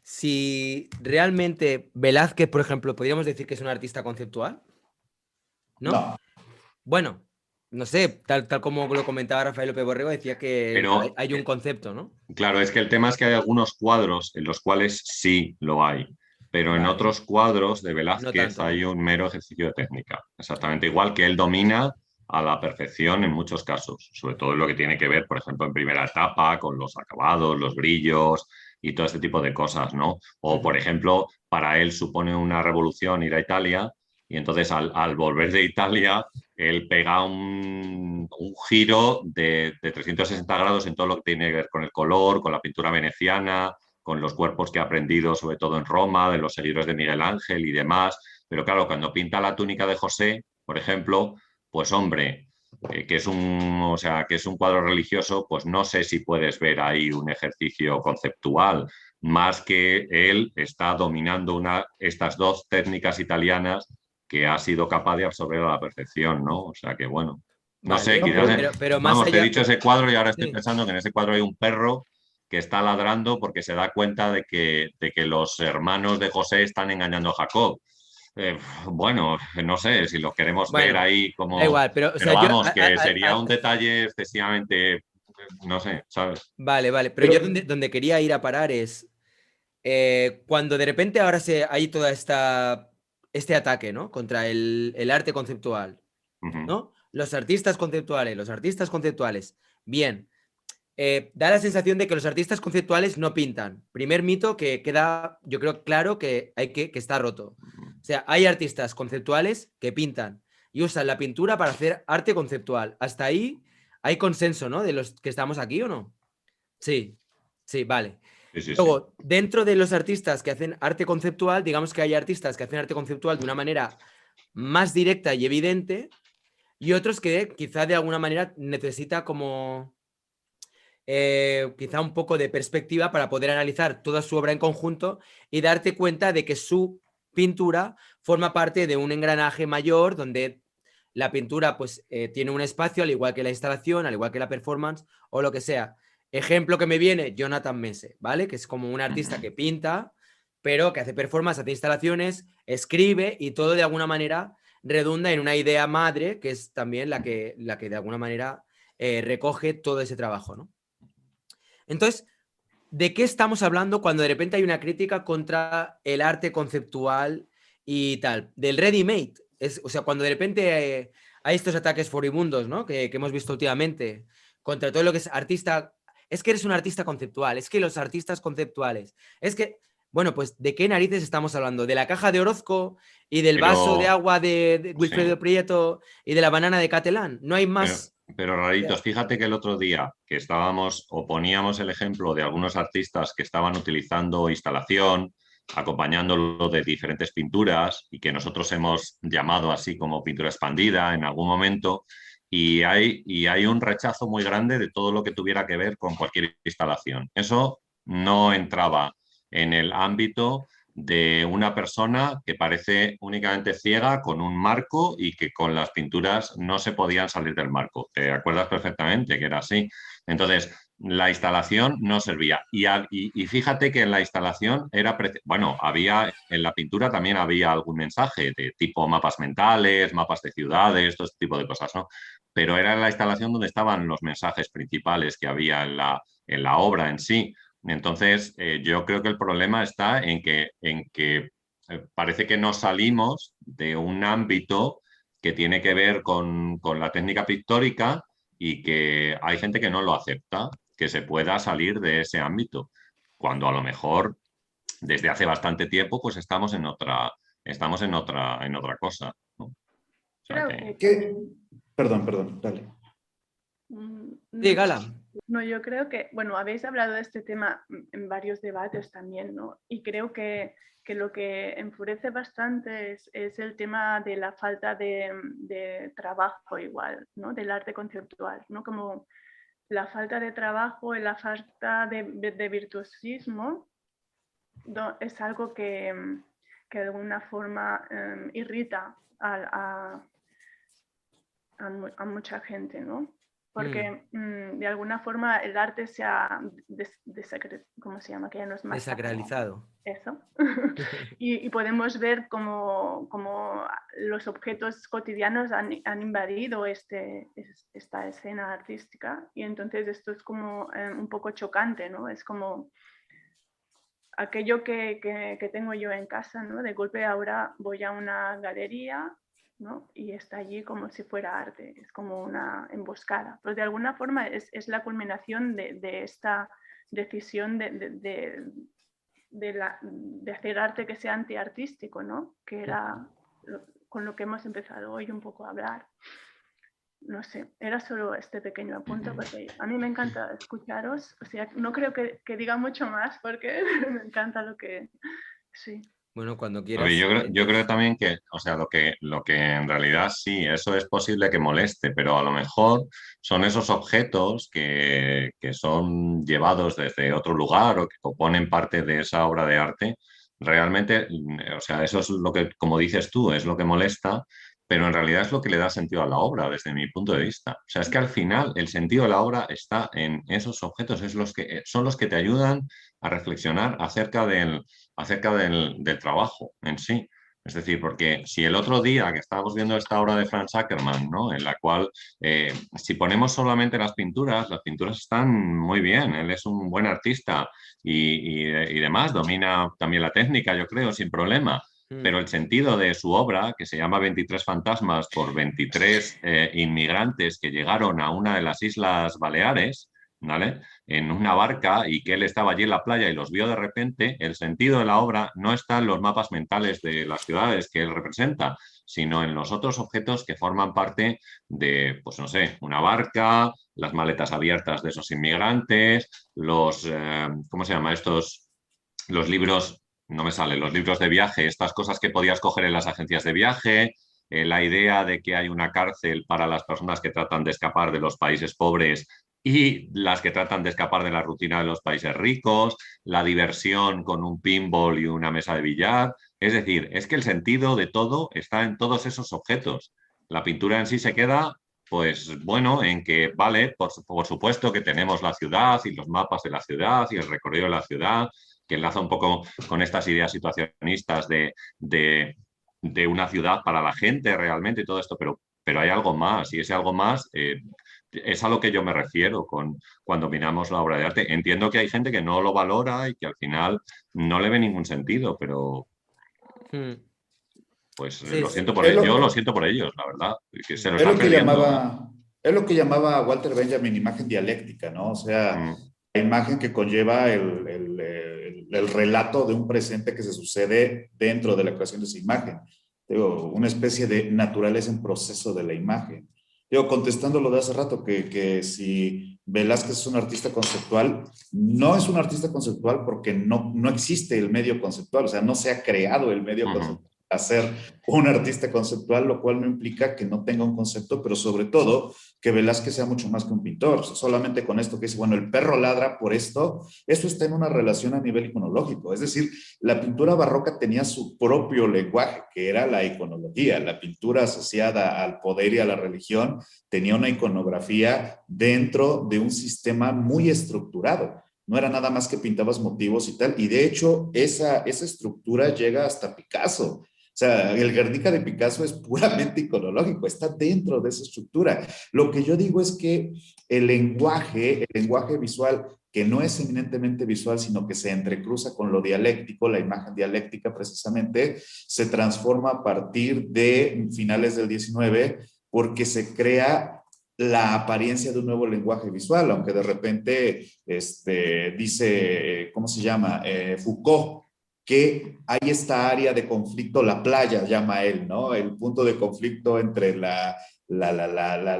si realmente Velázquez, por ejemplo, podríamos decir que es un artista conceptual, ¿no? No. Bueno, no sé, tal como lo comentaba Rafael López Borrego, decía que Pero hay un concepto, ¿no? claro, es que el tema es que hay algunos cuadros en los cuales sí lo hay, pero en Vale, otros cuadros de no Velázquez tanto, hay ¿no? un mero ejercicio de técnica. Exactamente igual que él domina a la perfección en muchos casos, sobre todo en lo que tiene que ver, por ejemplo, en primera etapa, con los acabados, los brillos y todo este tipo de cosas, ¿no? O, por Ujú. ejemplo, para él supone una revolución ir a Italia y entonces al volver de Italia él pega un giro de 360 grados en todo lo que tiene que ver con el color, con la pintura veneciana, con los cuerpos que ha aprendido, sobre todo en Roma, de los seguidores de Miguel Ángel y demás. Pero claro, cuando pinta la túnica de José, por ejemplo, pues hombre, que es o sea, que es un cuadro religioso, pues no sé si puedes ver ahí un ejercicio conceptual, más que él está dominando estas dos técnicas italianas que ha sido capaz de absorber a la perfección, ¿no? O sea que bueno, no sé, Vale, quizás, pero más vamos, te he allá, dicho ese cuadro y ahora estoy sí. pensando que en ese cuadro hay un perro que está ladrando porque se da cuenta de que los hermanos de José están engañando a Jacob. Bueno, no sé si lo queremos ver Bueno, ahí da como... igual, pero, o Pero sea, yo, vamos, que sería un detalle excesivamente, no sé, ¿sabes? vale, pero yo Pero, donde quería ir a parar es cuando de repente ahora hay toda este ataque, ¿no? Contra el arte conceptual, ujú. ¿no? Los artistas conceptuales. Bien, da la sensación de que los artistas conceptuales no pintan. Primer mito que queda, yo creo, claro que que está roto. O sea, hay artistas conceptuales que pintan y usan la pintura para hacer arte conceptual. Hasta ahí hay consenso, ¿no? De los que estamos aquí, ¿o no? Sí, sí, vale. Sí, sí, sí. Luego, dentro de los artistas que hacen arte conceptual, digamos que hay artistas que hacen arte conceptual de una manera más directa y evidente, y otros que quizá de alguna manera necesita como quizá un poco de perspectiva para poder analizar toda su obra en conjunto y darte cuenta de que su pintura forma parte de un engranaje mayor donde la pintura pues tiene un espacio al igual que la instalación, al igual que la performance o lo que sea. Ejemplo que me viene, Jonathan Messe, ¿vale? Que es como un artista que pinta, pero que hace performance, hace instalaciones, escribe y todo de alguna manera redunda en una idea madre que es también la que de alguna manera recoge todo ese trabajo, ¿no? Entonces, ¿de qué estamos hablando cuando de repente hay una crítica contra el arte conceptual y tal? Del ready-made. O sea, cuando de repente hay estos ataques furibundos, ¿no? Que hemos visto últimamente contra todo lo que es artista. Es que eres un artista conceptual, es que los artistas conceptuales, es que, bueno, pues, ¿de qué narices estamos hablando? ¿De la caja de Orozco y del vaso de Pero, agua de sí. Wilfredo Prieto y de la banana de Catalán? No hay Pero, más. pero raritos, fíjate que el otro día que estábamos o poníamos el ejemplo de algunos artistas que estaban utilizando instalación, acompañándolo de diferentes pinturas y que nosotros hemos llamado así como pintura expandida en algún momento, y hay un rechazo muy grande de todo lo que tuviera que ver con cualquier instalación. Eso no entraba en el ámbito de una persona que parece únicamente ciega con un marco y que con las pinturas no se podían salir del marco. Te acuerdas perfectamente que era así. Entonces, la instalación no servía. Y fíjate que en la instalación era, bueno, había, en la pintura también había algún mensaje de tipo mapas mentales, mapas de ciudades, todo este tipo de cosas, ¿no? Pero era en la instalación donde estaban los mensajes principales que había en la obra en sí. Entonces, yo creo que el problema está en que parece que no salimos de un ámbito que tiene que ver con la técnica pictórica y que hay gente que no lo acepta, que se pueda salir de ese ámbito, cuando a lo mejor desde hace bastante tiempo pues estamos en otra cosa, ¿no? O sea Creo que... que Perdón, dale. Sí, no, Gala. no, yo creo que, bueno, habéis hablado de este tema en varios debates también, ¿no? Y creo que lo que enfurece bastante es el tema de la falta de trabajo igual, ¿no? Del arte conceptual, ¿no? Como la falta de trabajo y la falta de virtuosismo es algo que de alguna forma irrita a mucha gente, ¿no? porque de alguna forma el arte se ha ¿cómo se llama? Que ya no es más desacralizado. Eso. y podemos ver cómo los objetos cotidianos han invadido esta escena artística, y entonces esto es como un poco chocante, ¿no? Es como aquello que tengo yo en casa, ¿no? De golpe ahora voy a una galería, ¿no? Y está allí como si fuera arte, es como una emboscada. Pero de alguna forma es la culminación de esta decisión de hacer arte que sea antiartístico, ¿no? Que era con lo que hemos empezado hoy un poco a hablar. No sé, era solo este pequeño apunto porque a mí me encanta escucharos. O sea, no creo que diga mucho más porque me encanta lo que... Sí. Bueno, cuando A quieras. ver, yo creo también que, o sea, lo que en realidad sí, eso es posible que moleste, pero a lo mejor son esos objetos que son llevados desde otro lugar o que componen parte de esa obra de arte. Realmente, o sea, eso es lo que, como dices tú, es lo que molesta, pero en realidad es lo que le da sentido a la obra, desde mi punto de vista. O sea, es que al final el sentido de la obra está en esos objetos, son los que te ayudan a reflexionar acerca del trabajo en sí. Es decir, porque si el otro día que estábamos viendo esta obra de Franz Ackermann, ¿no? En la cual, si ponemos solamente las pinturas están muy bien, él es un buen artista y demás, domina también la técnica, yo creo, sin problema. Pero el sentido de su obra, que se llama 23 fantasmas por 23 inmigrantes que llegaron a una de las Islas Baleares, ¿vale? En una barca y que él estaba allí en la playa y los vio de repente, el sentido de la obra no está en los mapas mentales de las ciudades que él representa, sino en los otros objetos que forman parte de, pues no sé, una barca, las maletas abiertas de esos inmigrantes, ¿cómo se llama estos? Los libros, no me salen, los libros de viaje, estas cosas que podías coger en las agencias de viaje, la idea de que hay una cárcel para las personas que tratan de escapar de los países pobres y las que tratan de escapar de la rutina de los países ricos, la diversión con un pinball y una mesa de billar. Es decir, es que el sentido de todo está en todos esos objetos. La pintura en sí se queda, pues bueno, en que, vale, por supuesto que tenemos la ciudad y los mapas de la ciudad y el recorrido de la ciudad, que enlaza un poco con estas ideas situacionistas de una ciudad para la gente realmente y todo esto, pero hay algo más, y ese algo más es a lo que yo me refiero cuando miramos la obra de arte. Entiendo que hay gente que no lo valora y que al final no le ve ningún sentido, pero pues Sí, lo siento por Es ellos, lo, yo lo siento por ellos, la verdad, que se lo es están lo que perdiendo. es lo que llamaba Walter Benjamin imagen dialéctica, ¿no? O sea, Mm. la imagen que conlleva el relato de un presente que se sucede dentro de la creación de esa imagen. Digo, una especie de naturaleza en proceso de la imagen. Digo, contestando lo de hace rato, que si Velázquez es un artista conceptual, no es un artista conceptual porque no existe el medio conceptual, o sea, no se ha creado el medio conceptual a ser un artista conceptual, lo cual no implica que no tenga un concepto, pero sobre todo que Velázquez sea mucho más que un pintor. O sea, solamente con esto que dice, bueno, el perro ladra por esto, eso está en una relación a nivel iconológico. Es decir, la pintura barroca tenía su propio lenguaje, que era la iconología. La pintura asociada al poder y a la religión tenía una iconografía dentro de un sistema muy estructurado. No era nada más que pintabas motivos y tal. Y de hecho, esa estructura llega hasta Picasso. O sea, el Guernica de Picasso es puramente iconológico, está dentro de esa estructura. Lo que yo digo es que el lenguaje visual, que no es eminentemente visual, sino que se entrecruza con lo dialéctico, la imagen dialéctica precisamente, se transforma a partir de finales del 19, porque se crea la apariencia de un nuevo lenguaje visual, aunque de repente dice, ¿cómo se llama? Foucault, que hay esta área de conflicto, la playa, llama él, ¿no? El punto de conflicto entre la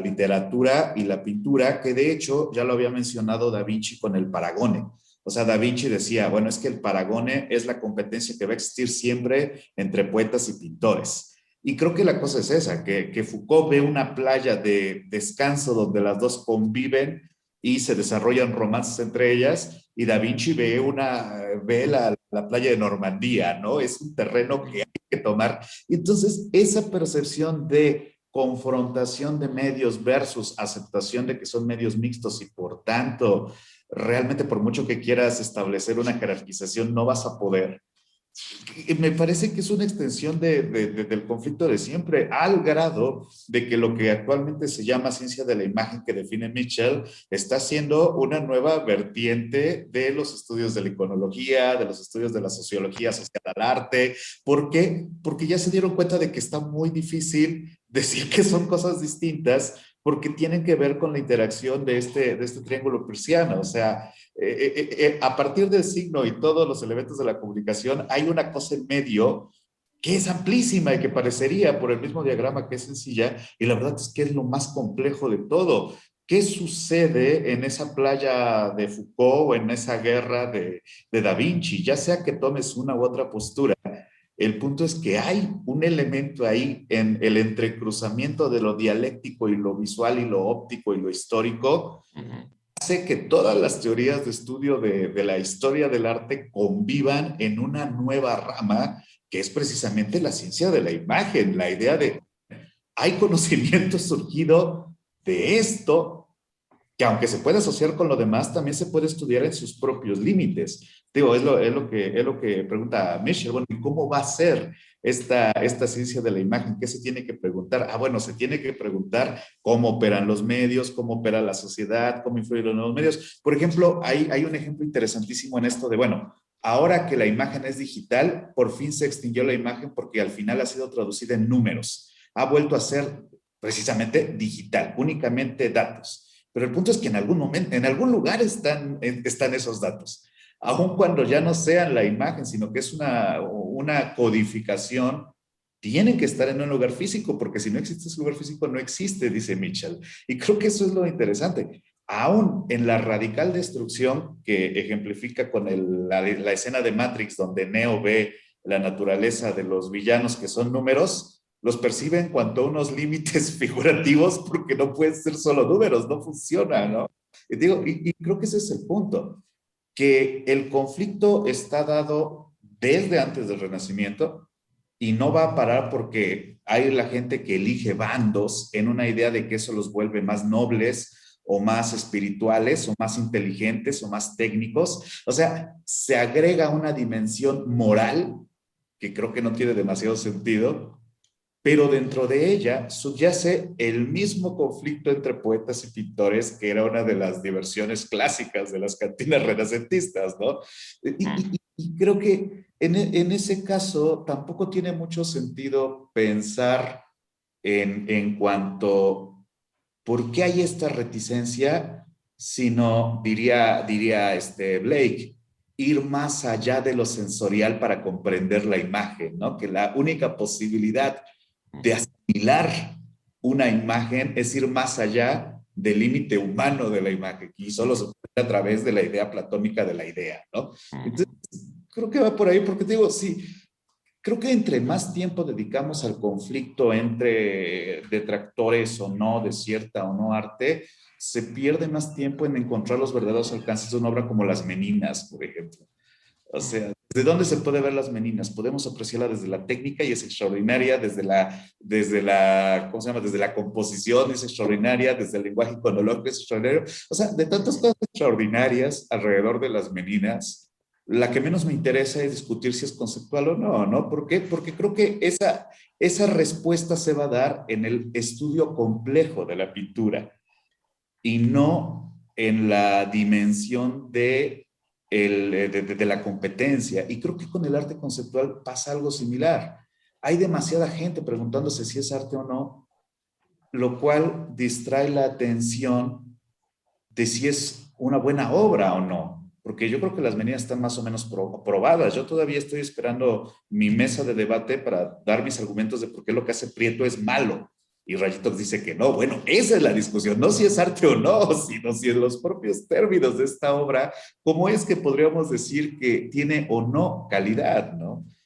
literatura y la pintura, que de hecho ya lo había mencionado Da Vinci con el Paragone. O sea, Da Vinci decía, bueno, es que el Paragone es la competencia que va a existir siempre entre poetas y pintores. Y creo que la cosa es esa, que Foucault ve una playa de descanso donde las dos conviven y se desarrollan romances entre ellas, y Da Vinci ve la playa de Normandía, ¿no? Es un terreno que hay que tomar. Y entonces, esa percepción de confrontación de medios versus aceptación de que son medios mixtos y por tanto, realmente por mucho que quieras establecer una jerarquización, no vas a poder. Me parece que es una extensión del conflicto de siempre, al grado de que lo que actualmente se llama ciencia de la imagen que define Mitchell está siendo una nueva vertiente de los estudios de la iconología, de los estudios de la sociología asociada al arte. ¿Por qué? Porque ya se dieron cuenta de que está muy difícil decir que son cosas distintas porque tienen que ver con la interacción de este triángulo peirciano. O sea, a partir del signo y todos los elementos de la comunicación, hay una cosa en medio que es amplísima y que parecería por el mismo diagrama que es sencilla, y la verdad es que es lo más complejo de todo. ¿Qué sucede en esa playa de Foucault o en esa guerra de Da Vinci? Ya sea que tomes una u otra postura, el punto es que hay un elemento ahí en el entrecruzamiento de lo dialéctico y lo visual y lo óptico y lo histórico, hace que todas las teorías de estudio de la historia del arte convivan en una nueva rama que es precisamente la ciencia de la imagen, la idea de hay conocimiento surgido de esto que aunque se puede asociar con lo demás, también se puede estudiar en sus propios límites. Digo, es lo que pregunta Michel. Bueno, ¿y cómo va a ser esta ciencia de la imagen? ¿Qué se tiene que preguntar? Ah, bueno, se tiene que preguntar cómo operan los medios, cómo opera la sociedad, cómo influyen los nuevos medios. Por ejemplo, hay un ejemplo interesantísimo en esto de, bueno, ahora que la imagen es digital, por fin se extinguió la imagen porque al final ha sido traducida en números. Ha vuelto a ser precisamente digital, únicamente datos. Pero el punto es que en algún momento, en algún lugar están esos datos. Aun cuando ya no sean la imagen, sino que es una codificación, tienen que estar en un lugar físico, porque si no existe ese lugar físico, no existe, dice Mitchell. Y creo que eso es lo interesante. Aún en la radical destrucción que ejemplifica con la escena de Matrix, donde Neo ve la naturaleza de los villanos que son números, los percibe en cuanto a unos límites figurativos porque no pueden ser solo números, no funciona, ¿no? Y creo que ese es el punto, que el conflicto está dado desde antes del Renacimiento y no va a parar porque hay la gente que elige bandos en una idea de que eso los vuelve más nobles o más espirituales o más inteligentes o más técnicos. O sea, se agrega una dimensión moral que creo que no tiene demasiado sentido, pero dentro de ella subyace el mismo conflicto entre poetas y pintores, que era una de las diversiones clásicas de las cantinas renacentistas, ¿no? Y creo que en ese caso tampoco tiene mucho sentido pensar en cuanto, ¿por qué hay esta reticencia? Sino, diría Blake, ir más allá de lo sensorial para comprender la imagen, ¿no? Que la única posibilidad de asimilar una imagen es ir más allá del límite humano de la imagen, y solo se puede a través de la idea platónica de la idea, ¿no? Entonces, creo que va por ahí, porque te digo, sí, creo que entre más tiempo dedicamos al conflicto entre detractores o no de cierta o no arte, se pierde más tiempo en encontrar los verdaderos alcances de una obra como Las Meninas, por ejemplo. O sea, ¿de dónde se puede ver Las Meninas? Podemos apreciarla desde la técnica y es extraordinaria, desde ¿cómo se llama? Desde la composición es extraordinaria, desde el lenguaje iconológico es extraordinario. O sea, de tantas cosas extraordinarias alrededor de Las Meninas, la que menos me interesa es discutir si es conceptual o no, ¿no? ¿Por qué? Porque creo que esa respuesta se va a dar en el estudio complejo de la pintura y no en la dimensión de la competencia. Y creo que con el arte conceptual pasa algo similar. Hay demasiada gente preguntándose si es arte o no, lo cual distrae la atención de si es una buena obra o no. Porque yo creo que Las Meninas están más o menos probadas. Yo todavía estoy esperando mi mesa de debate para dar mis argumentos de por qué lo que hace Prieto es malo. Y Rayitos dice que no. Bueno, esa es la discusión, no si es arte o no, sino si en los propios términos de esta obra, ¿cómo es que podríamos decir que tiene o no calidad, no?